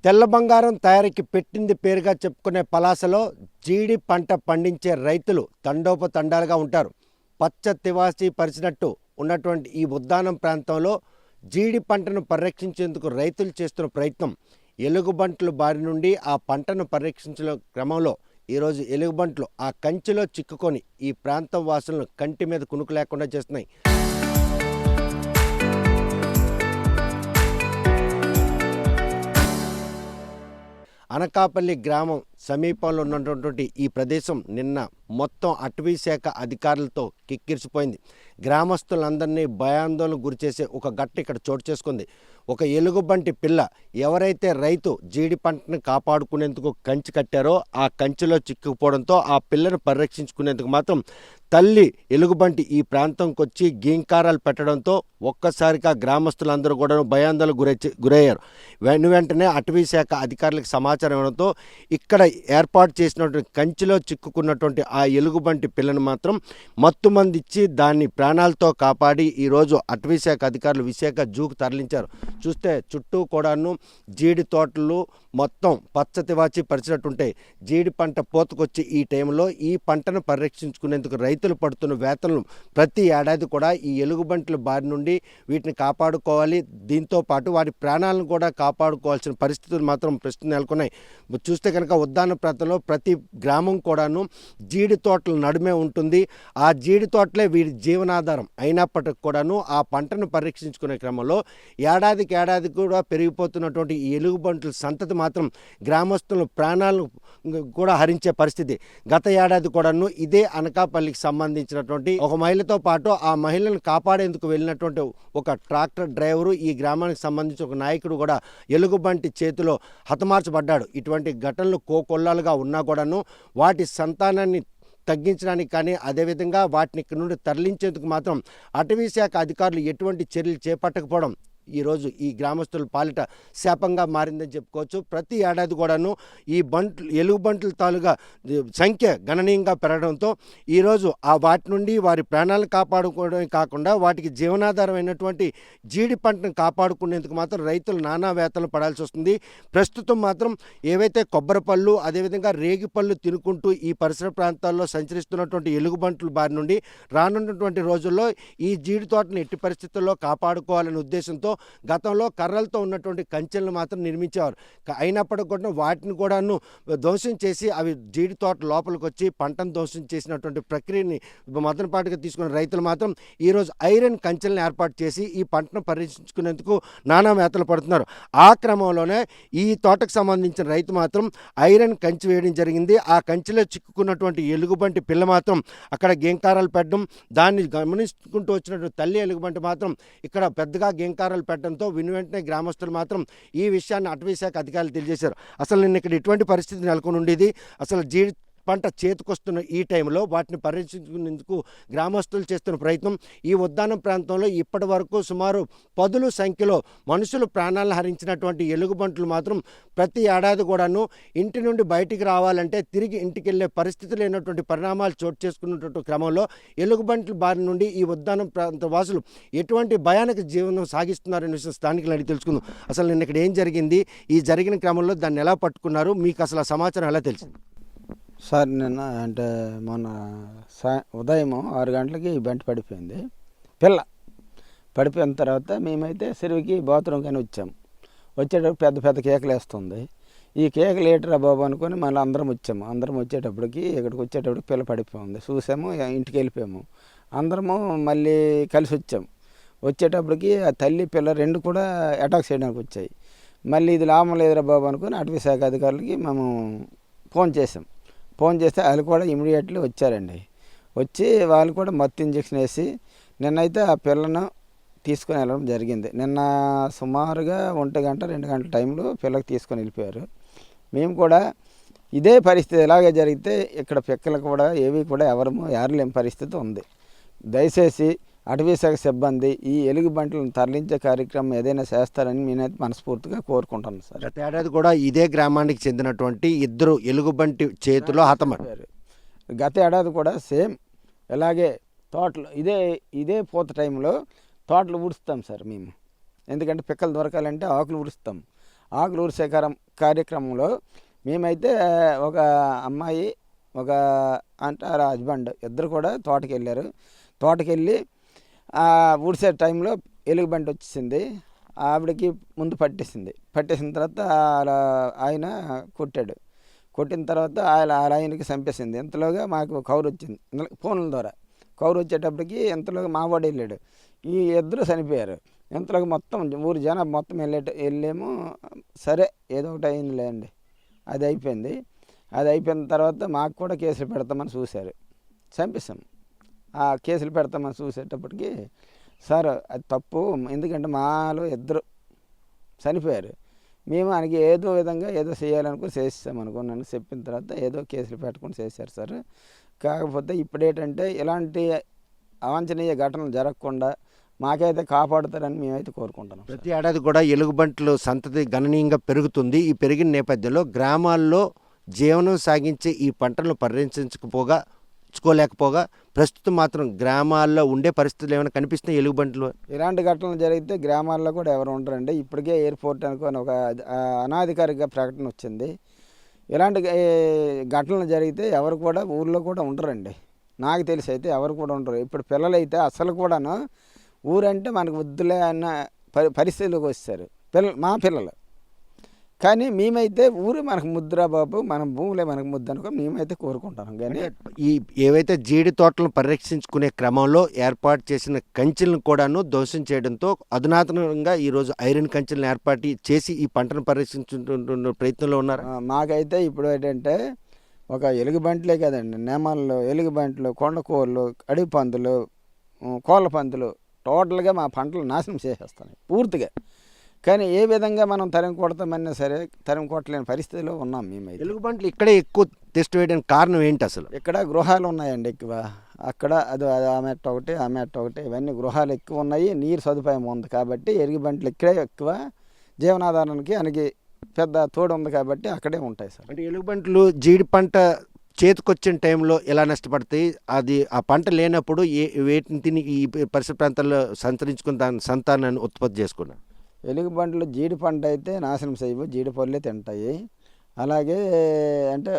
తెల్ల బంగారం తయారీకి పెట్టింది పేరుగా చెప్పుకునే పలాసలో జీడి పంట పండించే రైతులు తండోపతండాలుగా ఉంటారు. పచ్చ తివాసీ పరిచినట్టు ఉన్నటువంటి ఈ ఉద్దానం ప్రాంతంలో జీడి పంటను పరిరక్షించేందుకు రైతులు చేస్తున్న ప్రయత్నం ఎలుగుబంట్ల బారి నుండి ఆ పంటను పరిరక్షించే క్రమంలో ఈరోజు ఎలుగుబంట్లు ఆ కంచెలో చిక్కుకొని ఈ ప్రాంతం వాసులను కంటి మీద కునుకు లేకుండా చేస్తున్నాయి. అనకాపల్లి గ్రామం సమీపంలో ఉన్నటువంటి ఈ ప్రదేశం నిన్న మొత్తం అటవీ శాఖ అధికారులతో కిక్కిరిసిపోయింది. గ్రామస్తులందరినీ భయాందోళనకు గురిచేసే ఒక ఘట్టం ఇక్కడ చోటు చేసుకుంది. ఒక ఎలుగుబంటి పిల్ల ఎవరైతే రైతు జీడి పంటను కాపాడుకునేందుకు కంచి కట్టారో ఆ కంచిలో చిక్కుకుపోవడంతో ఆ పిల్లను పరిరక్షించుకునేందుకు మాత్రం తల్లి ఎలుగుబంటి ఈ ప్రాంతంకి వచ్చి గీంకారాలు పెట్టడంతో ఒక్కసారిగా గ్రామస్తులందరూ కూడా భయాందోళనకు గురయ్యారు. వెంటనే అటవీ శాఖ అధికారులకు సమాచారం ఇవ్వడంతో ఇక్కడ ఏర్పాటు చేసినటువంటి కంచిలో చిక్కుకున్నటువంటి ఆ ఎలుగుబంటి పిల్లను మాత్రం మత్తుమంది ఇచ్చి దాన్ని ప్రాణాలతో కాపాడి ఈరోజు అటవీ శాఖ అధికారులు విశాఖ జూకు తరలించారు. చూస్తే చుట్టూ కూడాను జీడి తోటలు మొత్తం పచ్చ తివాచి పరిచినట్టుంటాయి. జీడి పంట పోతకొచ్చి ఈ టైంలో ఈ పంటను పరిరక్షించుకునేందుకు రైతులు పడుతున్న వేతనలు ప్రతి ఏడాది కూడా ఈ ఎలుగుబంట్ల బారి నుండి వీటిని కాపాడుకోవాలి. దీంతో పాటు వాటి ప్రాణాలను కూడా కాపాడుకోవాల్సిన పరిస్థితులు మాత్రం ప్రస్తుతం నెలకొన్నాయి. చూస్తే కనుక ఉద్దాన ప్రాంతంలో ప్రతి గ్రామం కూడాను జీడి తోటల నడుమే ఉంటుంది. ఆ జీడి తోటలే వీరి జీవనాధారం అయినప్పటికి కూడాను ఆ పంటను పరిరక్షించుకునే క్రమంలో ఏడాదికి కూడా పెరిగిపోతున్నటువంటి ఈ ఎలుగుబంట్ల సంతతి మాత్రం గ్రామస్తుల ప్రాణాలను కూడా హరించే పరిస్థితి. గత ఏడాది కూడాను ఇదే అనకాపల్లికి సంబంధించినటువంటి ఒక మహిళతో పాటు ఆ మహిళలను కాపాడేందుకు వెళ్ళినటువంటి ఒక ట్రాక్టర్ డ్రైవరు, ఈ గ్రామానికి సంబంధించి ఒక నాయకుడు కూడా ఎలుగుబంటి చేతిలో హతమార్చబడ్డాడు. ఇటువంటి ఘటనలు కోకొల్లాలుగా ఉన్నా కూడాను వాటి సంతానాన్ని తగ్గించడానికి కానీ అదేవిధంగా వాటిని ఇక్కడ నుండి తరలించేందుకు మాత్రం అటవీ శాఖ అధికారులు ఎటువంటి చర్యలు చేపట్టకపోవడం ఈరోజు ఈ గ్రామస్తుల పాలిట శాపంగా మారిందని చెప్పుకోవచ్చు. ప్రతి ఏడాది కూడాను ఈ ఎలుగుబంట్ల తాలూగా సంఖ్య గణనీయంగా పెరగడంతో ఈరోజు వాటి నుండి వారి ప్రాణాలను కాపాడుకోవడమే కాకుండా వాటికి జీవనాధారమైనటువంటి జీడి పంటను కాపాడుకునేందుకు మాత్రం రైతులు నానా వేతలు పడాల్సి వస్తుంది. ప్రస్తుతం మాత్రం ఏవైతే కొబ్బరి పళ్ళు అదేవిధంగా రేగి పళ్ళు తినుకుంటూ ఈ పరిసర ప్రాంతాల్లో సంచరిస్తున్నటువంటి ఎలుగుబంట్ల బారి నుండి రానున్నటువంటి రోజుల్లో ఈ జీడి తోటను ఎట్టి పరిస్థితుల్లో కాపాడుకోవాలనే ఉద్దేశంతో గతంలో కర్రలతో ఉన్నటువంటి కంచెలను మాత్రం నిర్మించేవారు. అయినప్పటికీ కూడా వాటిని కూడాను ధ్వంసం చేసి అవి జీడి తోట లోపలికి వచ్చి పంటను ధ్వంసం చేసినటువంటి ప్రక్రియని మొదటిపాటుగా తీసుకున్న రైతులు మాత్రం ఈరోజు ఐరన్ కంచెలను ఏర్పాటు చేసి ఈ పంటను పరిరక్షించుకునేందుకు నానా వేతలు పడుతున్నారు. ఆ క్రమంలోనే ఈ తోటకు సంబంధించిన రైతు మాత్రం ఐరన్ కంచి వేయడం జరిగింది. ఆ కంచెలో చిక్కుకున్నటువంటి ఎలుగుబంటి పిల్ల మాత్రం అక్కడ గేంకారాలు పెట్టడం, దాన్ని గమనించుకుంటూ వచ్చినటువంటి తల్లి ఎలుగుబంటి మాత్రం ఇక్కడ పెద్దగా గేంకారాలు పెట్టడంతో వెంటనే గ్రామస్తులు మాత్రం ఈ విషయాన్ని అటవీ శాఖ అధికారులు తెలియజేశారు. అసలు నిన్న ఇక్కడ ఎటువంటి పరిస్థితి నెలకొని ఉండేది, అసలు జీడి పంట చేతికొస్తున్న ఈ టైంలో వాటిని పరిరక్షించుకునేందుకు గ్రామస్తులు చేస్తున్న ప్రయత్నం ఈ ఉద్దానం ప్రాంతంలో ఇప్పటి వరకు సుమారు 10 సంఖ్యలో మనుషులు ప్రాణాలను హరించినటువంటి ఎలుగుబంట్లు మాత్రం ప్రతి ఏడాది కూడాను ఇంటి నుండి బయటికి రావాలంటే తిరిగి ఇంటికి వెళ్ళే పరిస్థితి లేనటువంటి పరిణామాలు చోటు చేసుకున్నటువంటి క్రమంలో ఎలుగుబంట్ల బారి నుండి ఈ ఉద్దానం ప్రాంత వాసులు ఎటువంటి భయానక జీవనం సాగిస్తున్నారనే విషయం స్థానికులు అడిగి తెలుసుకుందాం. అసలు నిన్న ఇక్కడ ఏం జరిగింది, ఈ జరిగిన క్రమంలో దాన్ని ఎలా పట్టుకున్నారు, మీకు అసలు ఆ సమాచారం ఎలా తెలిసింది? సార్ నిన్న అంటే మొన్న ఉదయం 6 గంటలకి ఈ బంటి పడిపోయింది. పిల్ల పడిపోయిన తర్వాత మేమైతే చెరువుకి బాత్రూమ్ కానీ వచ్చాము. వచ్చేటప్పుడు పెద్ద పెద్ద కేకలు వేస్తుంది. ఈ కేకలు ఏటరా బాబు అనుకొని మళ్ళీ అందరం వచ్చాము. అందరం వచ్చేటప్పటికి ఇక్కడికి వచ్చేటప్పటికి పిల్ల పడిపోయింది. చూసాము, ఇంటికి వెళ్ళిపోయాము. అందరము మళ్ళీ కలిసి వచ్చాము. వచ్చేటప్పటికి ఆ తల్లి పిల్ల రెండు కూడా అటాక్ చేయడానికి వచ్చాయి. మళ్ళీ ఇది లాభం లేదురా బాబు అనుకొని అటవీ శాఖ అధికారులకి మేము ఫోన్ చేస్తే వాళ్ళు కూడా ఇమీడియట్లీ వచ్చారండి. వచ్చి వాళ్ళు కూడా మత్తు ఇంజక్షన్ వేసి నిన్నైతే ఆ పిల్లను తీసుకొని వెళ్ళడం జరిగింది. నిన్న సుమారుగా 1 గంట 2 గంటల టైంలో పిల్లకి తీసుకొని వెళ్ళిపోయారు. మేము కూడా ఇదే పరిస్థితి ఇలాగే జరిగితే ఇక్కడ పిక్కలు కూడా ఏవి కూడా ఏరలేని పరిస్థితి ఉంది. దయచేసి అటవీ శాఖ సిబ్బంది ఈ ఎలుగుబంట్లను తరలించే కార్యక్రమం ఏదైనా చేస్తారని నేనైతే మనస్ఫూర్తిగా కోరుకుంటాను సార్. గత ఏడాది కూడా ఇదే గ్రామానికి చెందినటువంటి 2 ఎలుగుబంటి చేతిలో హతమయ్యారు. గత ఏడాది కూడా సేమ్ ఇలాగే తోటలు ఇదే పూత టైంలో తోటలు ఊడుస్తాం సార్ మేము. ఎందుకంటే పిక్కలు దొరకాలంటే ఆకులు ఊడుస్తాం. ఆకులు ఊడ్చే కార్యక్రమంలో మేమైతే ఒక అమ్మాయి ఒక అంటే ఆ హస్బెండ్ ఇద్దరు కూడా తోటకి వెళ్ళారు. తోటకి వెళ్ళి ఊడ్చే టైంలో ఎలుగుబంటి వచ్చేసింది. ఆవిడకి ముందు పట్టేసిన తర్వాత ఆయన కొట్టాడు. కొట్టిన తర్వాత ఆయనకి చంపేసింది. ఇంతలోగా మాకు కౌరు వచ్చింది ఫోన్ల ద్వారా. కౌరు వచ్చేటప్పటికి ఇంతలోగా మావాడు వెళ్ళాడు. ఈ ఇద్దరు చనిపోయారు. ఇంతలోగా మొత్తం ఊరు జనాభా మొత్తం వెళ్ళేమో సరే ఏదో ఒకటి అయిందిలే అండి. అది అయిపోయింది. అది అయిపోయిన తర్వాత మాకు కూడా కేసులు పెడతామని చూశారు. చంపేశాం. ఆ కేసులు పెడతామని చూసేటప్పటికి సార్ అది తప్పు, ఎందుకంటే మాలో ఇద్దరు చనిపోయారు. మేము ఆయనకి ఏదో విధంగా ఏదో చేయాలనుకుని చేసాం అనుకున్నాను. చెప్పిన తర్వాత ఏదో కేసులు పెట్టుకుని చేశారు సార్. కాకపోతే ఇప్పుడేంటంటే ఇలాంటి అవాంఛనీయ ఘటనలు జరగకుండా మాకైతే కాపాడుతారని మేమైతే కోరుకుంటున్నాం. ప్రతి ఏడాది కూడా ఎలుగుబంట్లు సంతతి గణనీయంగా పెరుగుతుంది. ఈ పెరిగిన నేపథ్యంలో గ్రామాల్లో జీవనం సాగించే ఈ పంటలను పరిరక్షించుకోలేకపోగా ప్రస్తుతం మాత్రం గ్రామాల్లో ఉండే పరిస్థితులు ఏమైనా కనిపిస్తున్నాయి ఎలుగుబంట్లు? ఇలాంటి ఘటనలు జరిగితే గ్రామాల్లో కూడా ఎవరు ఉండరండి. ఇప్పటికే ఎయిర్పోర్ట్ అనుకొని ఒక అనాధికారిక ప్రకటన వచ్చింది. ఇలాంటి ఘటనలు జరిగితే ఎవరు కూడా ఊళ్ళో కూడా ఉండరండి. నాకు తెలిసి అయితే ఎవరు కూడా ఉండరు. ఇప్పుడు పిల్లలైతే అసలు కూడాను ఊరంటే మనకు వద్దులే అన్న పరిస్థితిలోకి వచ్చారు మా పిల్లలు. కానీ మేమైతే ఊరు మనకు ముద్దురా బాబు, మన భూములే మనకు ముద్దు అనుకో మేమైతే కోరుకుంటాం. కానీ ఈ ఏవైతే జీడి తోటలను పరిరక్షించుకునే క్రమంలో ఏర్పాటు చేసిన కంచెలను కూడాను ధ్వంసం చేయడంతో అధునాతనంగా ఈరోజు ఐరన్ కంచెలను ఏర్పాటు చేసి ఈ పంటను పరిరక్షించుకుంటున్న ప్రయత్నంలో ఉన్నారు. మాకైతే ఇప్పుడు ఏంటంటే ఒక ఎలుగుబంట్లే కదండి, నెమళ్ళు, ఎలుగుబంట్లు, కొండకోళ్ళు, అడవి పందులు, కోళ్ళ పందులు టోటల్గా మా పంటలు నాశనం చేసేస్తున్నాయి పూర్తిగా. కానీ ఏ విధంగా మనం తరిమి కొడతామన్నా సరే తరిమి కొట్టలేని పరిస్థితిలో ఉన్నాం మేమైతే. ఎలుగుబంట్లు ఇక్కడే ఎక్కువ టెస్ట్ వేయడానికి కారణం ఏంటి అసలు? ఇక్కడ గృహాలు ఉన్నాయండి ఎక్కువ. అక్కడ అది ఆ మెట్ట ఒకటి, ఆ మెట్ట ఒకటి, ఇవన్నీ గృహాలు ఎక్కువ ఉన్నాయి. నీరు సదుపాయం ఉంది కాబట్టి ఎలుగుబంట్లు ఇక్కడే ఎక్కువ జీవనాధారానికి ఆయనకి పెద్ద తోడు ఉంది కాబట్టి అక్కడే ఉంటాయి సార్. అంటే ఎలుగుబంట్లు జీడి పంట చేతికొచ్చిన టైంలో ఎలా నష్టపడతాయి? అది ఆ పంట లేనప్పుడు వేటిని తిని ఈ పరిసర ప్రాంతాల్లో సంతరించుకుని దాని సంతానాన్ని ఉత్పత్తి చేసుకున్నాను. ఎలుగుబంట్లు జీడి పంట అయితే నాశనం చేయవు, జీడి పళ్ళే తింటాయి. అలాగే అంటే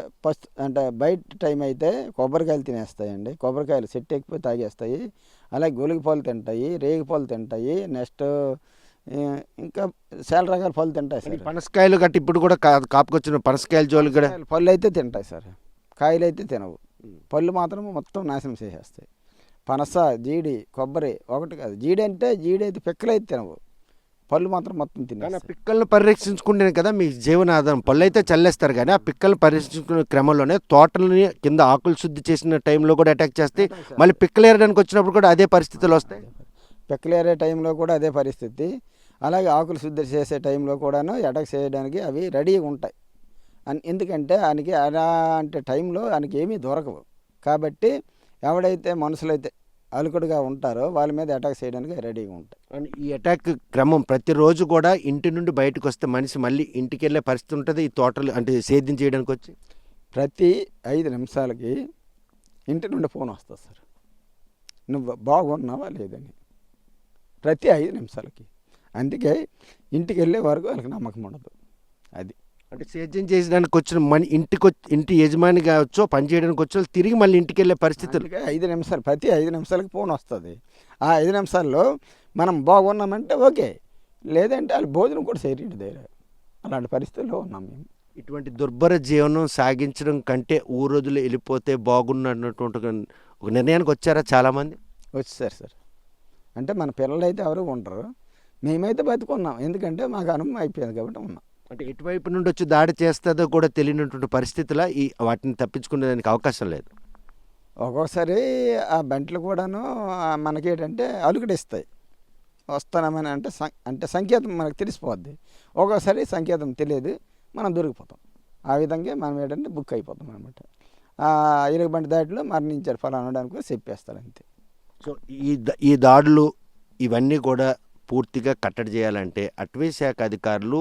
బయట టైం అయితే కొబ్బరికాయలు తినేస్తాయండి. కొబ్బరికాయలు చెట్టు ఎక్కిపోయి తాగేస్తాయి. అలాగే గొలుగు పళ్ళు తింటాయి, రేగి పళ్ళు తింటాయి, నెక్స్ట్ ఇంకా చాలా రకాల పళ్ళు తింటాయి సార్. పనసకాయలు గట్టి ఇప్పుడు కూడా కాపుకొచ్చిన పనసకాయల జోలు కూడా పళ్ళు అయితే తింటాయి సార్. కాయలు అయితే తినవు, పళ్ళు మాత్రం మొత్తం నాశనం చేసేస్తాయి. పనస, జీడి, కొబ్బరి ఒకటి కాదు. జీడి అయితే పిక్కలు అయితే తినవు, పళ్ళు మాత్రం మొత్తం తినే. పిక్కలను పరిరక్షించుకుంటేనే కదా మీ జీవనాధారం. పళ్ళు అయితే చల్లేస్తారు కానీ ఆ పిక్కలను పరిరక్షించుకునే క్రమంలోనే తోటలని కింద ఆకులు శుద్ధి చేసిన టైంలో కూడా అటాక్ చేస్తే మళ్ళీ పిక్కలు ఏరడానికి వచ్చినప్పుడు కూడా అదే పరిస్థితులు వస్తాయి. పిక్కలు ఏరే టైంలో కూడా అదే పరిస్థితి. అలాగే ఆకులు శుద్ధి చేసే టైంలో కూడాను అటాక్ చేయడానికి అవి రెడీగా ఉంటాయి. ఎందుకంటే ఆయనకి అలాంటి టైంలో ఆయనకి ఏమీ దొరకవు. కాబట్టి ఎవడైతే మనుషులైతే అలుకుడుగా ఉంటారో వాళ్ళ మీద అటాక్ చేయడానికి రెడీగా ఉంటాయి. ఈ అటాక్ క్రమం ప్రతిరోజు కూడా ఇంటి నుండి బయటకు వస్తే మనిషి మళ్ళీ ఇంటికి వెళ్ళే పరిస్థితి ఉంటుంది. ఈ తోటలు అంటే సేద్యం చేయడానికి వచ్చి ప్రతి 5 నిమిషాలకి ఇంటి నుండి ఫోన్ వస్తుంది సార్, నువ్వు బాగున్నావా లేదని. ప్రతి 5 నిమిషాలకి. అందుకే ఇంటికి వెళ్ళే వరకు వాళ్ళకి నమ్మకం ఉండదు. అది అంటే సేద్యం చేయడానికి వచ్చిన ఇంటి యజమాని కావచ్చు, పని చేయడానికి వచ్చి తిరిగి మళ్ళీ ఇంటికి వెళ్ళే పరిస్థితులు. 5 నిమిషాలు, ప్రతి 5 నిమిషాలకి ఫోన్ వస్తుంది. ఆ 5 నిమిషాల్లో మనం బాగున్నామంటే ఓకే, లేదంటే వాళ్ళు భోజనం కూడా చేయరండి దగ్గర. అలాంటి పరిస్థితుల్లో ఉన్నాం మేము. ఇటువంటి దుర్భర జీవనం సాగించడం కంటే ఊరోజులు వెళ్ళిపోతే బాగున్నటువంటి ఒక నిర్ణయానికి వచ్చారా చాలామంది? వచ్చేసారు సార్. అంటే మన పిల్లలు అయితే ఎవరు ఉండరు, మేమైతే బతుకున్నాం. ఎందుకంటే మాకు అనుభవం అయిపోయింది కాబట్టి ఉన్నాం. అంటే ఎటువైపు నుండి వచ్చి దాడి చేస్తుందో కూడా తెలియనటువంటి పరిస్థితుల్లో వాటిని తప్పించుకునేదానికి అవకాశం లేదు. ఒక్కొక్కసారి ఆ బంట్లు కూడాను మనకేంటంటే అలుకడిస్తాయి. వస్తానమని అంటే సంకేతం మనకు తెలిసిపోద్ది. ఒక్కొక్కసారి సంకేతం తెలియదు, మనం దొరికిపోతాం. ఆ విధంగా మనం ఏంటంటే బుక్ అయిపోతాం అనమాట. ఎలుగుబంటి దాడిలో మరణించారు ఫలానా అనుకుని చెప్పేస్తారు అంతే. సో ఈ దాడులు ఇవన్నీ కూడా పూర్తిగా కట్టడి చేయాలంటే అటవీ శాఖ అధికారులు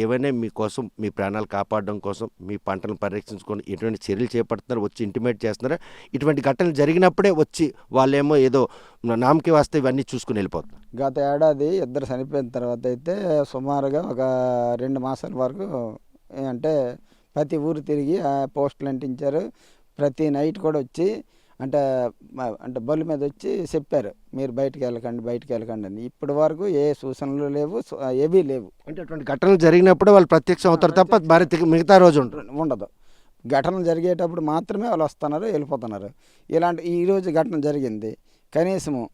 ఏవైనా మీకోసం మీ ప్రాణాలు కాపాడడం కోసం మీ పంటలను పరిరక్షించుకొని ఎటువంటి చర్యలు చేపడుతున్నారు, వచ్చి ఇంటిమేట్ చేస్తున్నారా? ఇటువంటి ఘటనలు జరిగినప్పుడే వచ్చి వాళ్ళేమో ఏదో నామకి వస్తే ఇవన్నీ చూసుకుని వెళ్ళిపోతున్నారు. గత ఏడాది ఇద్దరు చనిపోయిన తర్వాత అయితే సుమారుగా ఒక 2 మాసాల వరకు అంటే ప్రతి ఊరు తిరిగి పోస్టులు అంటించారు. ప్రతి నైట్ కూడా వచ్చి అంటే బళ్ళు మీద వచ్చి చెప్పారు, మీరు బయటికి వెళ్ళకండి అని. ఇప్పటి వరకు ఏ సూచనలు లేవు, ఏవీ లేవు. అంటే అటువంటి ఘటనలు జరిగినప్పుడు వాళ్ళు ప్రత్యక్షం అవుతారు తప్ప మిగతా రోజు ఉండదు. ఘటనలు జరిగేటప్పుడు మాత్రమే వాళ్ళు వస్తున్నారు, వెళ్ళిపోతున్నారు. ఈరోజు ఘటన జరిగింది. కనీసము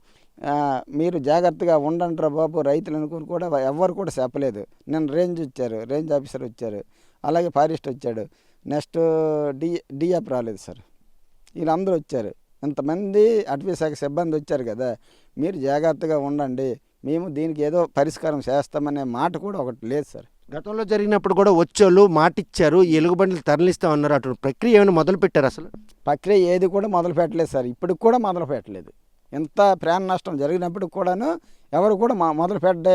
మీరు జాగ్రత్తగా ఉండండిరా బాబు రైతులు అనుకుని కూడా ఎవ్వరు కూడా చెప్పలేదు. నిన్న రేంజ్ ఆఫీసర్ వచ్చారు, అలాగే ఫారెస్ట్ వచ్చాడు, నెక్స్ట్ డిఎఫ్ రాలేదు సార్. వీళ్ళందరూ వచ్చారు. ఇంతమంది అటవీ శాఖ సిబ్బంది వచ్చారు కదా, మీరు జాగ్రత్తగా ఉండండి, మేము దీనికి ఏదో పరిష్కారం చేస్తామనే మాట కూడా ఒకటి లేదు సార్. గతంలో జరిగినప్పుడు కూడా వచ్చేళ్ళు మాటిచ్చారు, ఎలుగుబండ్లు తరలిస్తామన్నారు. అటువంటి ప్రక్రియ ఏమైనా మొదలు పెట్టారు? అసలు ప్రక్రియ ఏది కూడా మొదలు పెట్టలేదు సార్. ఇప్పటికి కూడా మొదలు పెట్టలేదు. ఎంత ప్రాణ నష్టం జరిగినప్పుడు కూడాను ఎవరు కూడా మొదలు పెట్టే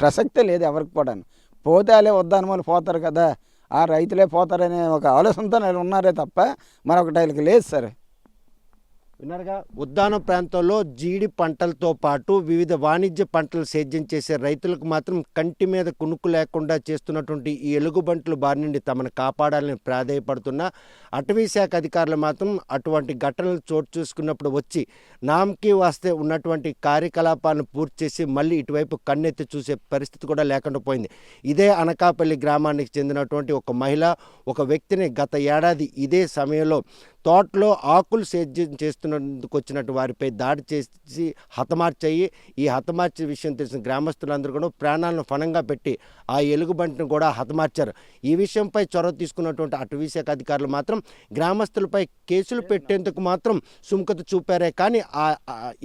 ప్రసక్తే లేదు ఎవరికి కూడాను. పోతాలే వద్దాని వాళ్ళు పోతారు కదా, ఆ రైతులే పోతారనే ఒక ఆలోచనతో ఉన్నారే తప్ప మరొకటి వీళ్ళకి లేదు సార్. విన్నారుగా, ఉద్యాన ప్రాంతంలో జీడి పంటలతో పాటు వివిధ వాణిజ్య పంటలు సేద్యం చేసే రైతులకు మాత్రం కంటి మీద కునుకు లేకుండా చేస్తున్నటువంటి ఈ ఎలుగుబంట్ల బారి నుండి తమను కాపాడాలని ప్రాధేయపడుతున్న అటవీ శాఖ అధికారులు మాత్రం అటువంటి ఘటనలు చోటు చూసుకున్నప్పుడు వచ్చి నామకి వస్తే ఉన్నటువంటి కార్యకలాపాలను పూర్తి చేసి మళ్ళీ ఇటువైపు కన్నెత్తి చూసే పరిస్థితి కూడా లేకుండా పోయింది. ఇదే అనకాపల్లి గ్రామానికి చెందినటువంటి ఒక మహిళ ఒక వ్యక్తిని గత ఏడాది ఇదే సమయంలో తోటలో ఆకులు సేద్యం చేస్తున్నందుకు వచ్చినట్టు వారిపై దాడి చేసి హతమార్చాయి. ఈ హతమార్చే విషయం తెలిసిన గ్రామస్తులందరూ కూడా ప్రాణాలను ఫణంగా పెట్టి ఆ ఎలుగుబంటిని కూడా హతమార్చారు. ఈ విషయంపై చొరవ తీసుకున్నటువంటి అటవీ శాఖ అధికారులు మాత్రం గ్రామస్తులపై కేసులు పెట్టేందుకు మాత్రం సుముఖత చూపారే కానీ ఆ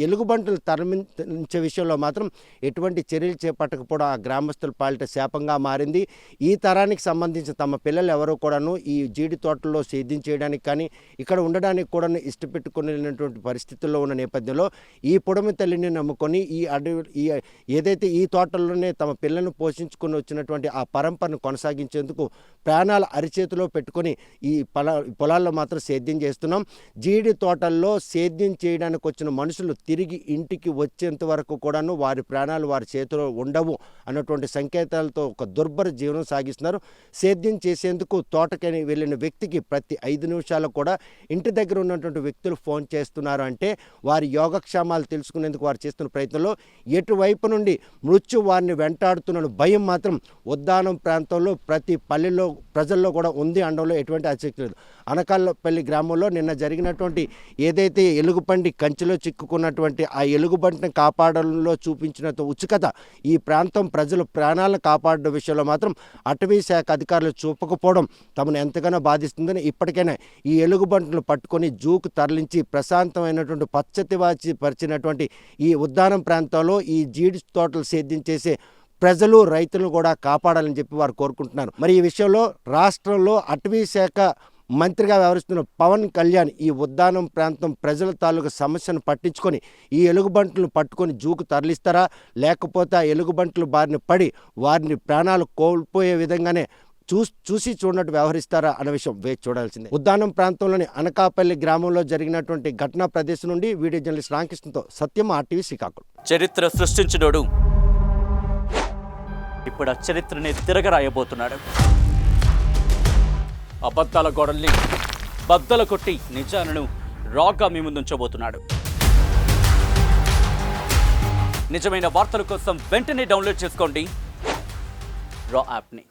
ఎలుగుబంటులు తరలించే విషయంలో మాత్రం ఎటువంటి చర్యలు చేపట్టకపోవడం ఆ గ్రామస్తుల పాలిట శాపంగా మారింది. ఈ తరానికి సంబంధించిన తమ పిల్లలు ఎవరో కూడాను ఈ జీడి తోటల్లో సేద్యం చేయడానికి కానీ ఇక్కడ ఉండడానికి కూడా ఇష్టపెట్టుకునేటువంటి పరిస్థితుల్లో ఉన్న నేపథ్యంలో ఈ పొడమి తల్లిని నమ్ముకొని ఏదైతే ఈ తోటల్లోనే తమ పిల్లలను పోషించుకొని వచ్చినటువంటి ఆ పరంపరను కొనసాగించేందుకు ప్రాణాల అరిచేతిలో పెట్టుకొని ఈ పొలాల్లో మాత్రం సేద్యం చేస్తున్నాం. జీడి తోటల్లో సేద్యం చేయడానికి వచ్చిన మనుషులు తిరిగి ఇంటికి వచ్చేంత వరకు కూడాను వారి ప్రాణాలు వారి చేతిలో ఉండవు అన్నటువంటి సంకేతాలతో ఒక దుర్భర జీవనం సాగిస్తున్నారు. సేద్యం చేసేందుకు తోటకని వెళ్ళిన వ్యక్తికి ప్రతి 5 నిమిషాలు కూడా ఇంటి దగ్గర ఉన్నటువంటి వ్యక్తులు ఫోన్ చేస్తున్నారు. అంటే వారి యోగక్షేమాలు తెలుసుకునేందుకు వారు చేస్తున్న ప్రయత్నంలో ఎటువైపు నుండి మృత్యు వారిని వెంటాడుతున్న భయం మాత్రం ఉద్దానం ప్రాంతంలో ప్రతి పల్లెల్లో ప్రజల్లో కూడా ఉంది అనడంలో ఎటువంటి ఆసక్తి లేదు. అనకాపల్లి గ్రామంలో నిన్న జరిగినటువంటి ఏదైతే ఎలుగుబంటి కంచెలో చిక్కుకున్నటువంటి ఆ ఎలుగుబంటిని కాపాడంలో చూపించినంత ఉత్సుకత ఈ ప్రాంతం ప్రజలు ప్రాణాలను కాపాడడం విషయంలో మాత్రం అటవీ శాఖ అధికారులు చూపకపోవడం తమను ఎంతగానో బాధిస్తుందని ఇప్పటికైనా ఈ ఎలుగుబంటులు పట్టుకొని జూకు తరలించి ప్రశాంతమైనటువంటి పచ్చతివాచి పరిచినటువంటి ఈ ఉద్యానం ప్రాంతంలో ఈ జీడి తోటలు సేద్యం చేసే ప్రజలు రైతులను కూడా కాపాడాలని చెప్పి వారు కోరుకుంటున్నారు. మరి ఈ విషయంలో రాష్ట్రంలో అటవీ శాఖ మంత్రిగా వ్యవహరిస్తున్న పవన్ కళ్యాణ్ ఈ ఉద్యానం ప్రాంతం ప్రజల తాలూకు సమస్యను పట్టించుకొని ఈ ఎలుగుబంటులను పట్టుకొని జూకు తరలిస్తారా, లేకపోతే ఆ ఎలుగుబంటులు బారిన పడి వారిని ప్రాణాలు కోల్పోయే విధంగానే చూసి చూడనట్టు వ్యవహరిస్తారా అన్న విషయం వేచి చూడాల్సిందే. ఉద్దానం ప్రాంతంలోని అనకాపల్లి గ్రామంలో జరిగినటువంటి ఘటనా ప్రదేశం నుండి వీడియో జర్నలిస్ట్ రామకృష్ణతో సత్యం, RTV శ్రీకాకుళం. చరిత్ర సృష్టించినోడు ఇప్పుడు ఆ చరిత్రని తిరగరాయబోతున్నాడు. అబద్ధాల గోడల్ని బద్దలు కొట్టి నిజాలను రాగా మీ ముందుంచబోతున్నాడు. నిజమైన వార్తల కోసం వెంటనే డౌన్లోడ్ చేసుకోండి రా యాప్ని.